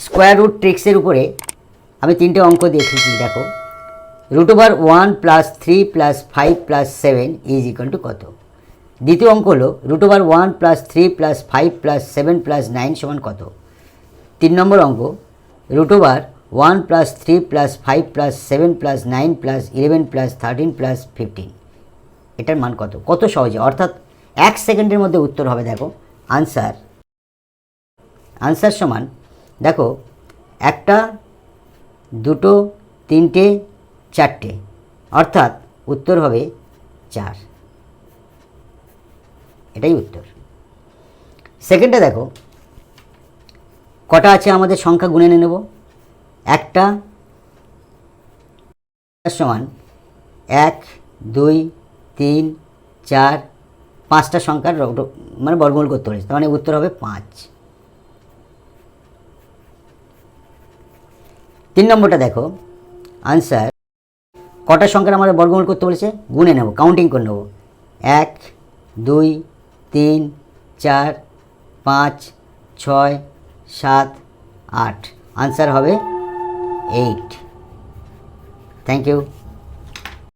Square root ট্রিক্সের উপরে আমি 3টে অঙ্ক দেখেছি। দেখো, √1 + 3 + 5 + 7 = কত? দ্বিতীয় অঙ্ক হলো √1 + 3 + 5 + 7 + 9 সমান কত? 3 নম্বর অঙ্ক √1 + 3 + 5 + 7 + 9 + 11 + 13 + 15 এটার মান কত? কত সহজে, অর্থাৎ 1 সেকেন্ডের মধ্যে উত্তর হবে। দেখো আনসার সমান, দেখো 1টা 2টো 3টে 4টে, অর্থাৎ উত্তর হবে 4। এটাই উত্তর। সেকেন্ডে দেখো কটা আছে আমাদের সংখ্যা গুণে নেব। 1টা সমান 1 2 3 4 5টা সংখ্যার মানে বর্গমূল করতে পারি, তার মানে উত্তর হবে 5। 3 নম্বরটা দেখো, আনসার কটা সংখ্যার আমাদের বর্গমূল করতে বলেছে, গুণে নেব, কাউন্টিং করে নেব। 1 2 3 4 5 6 7 8, আনসার হবে 8। Thank you.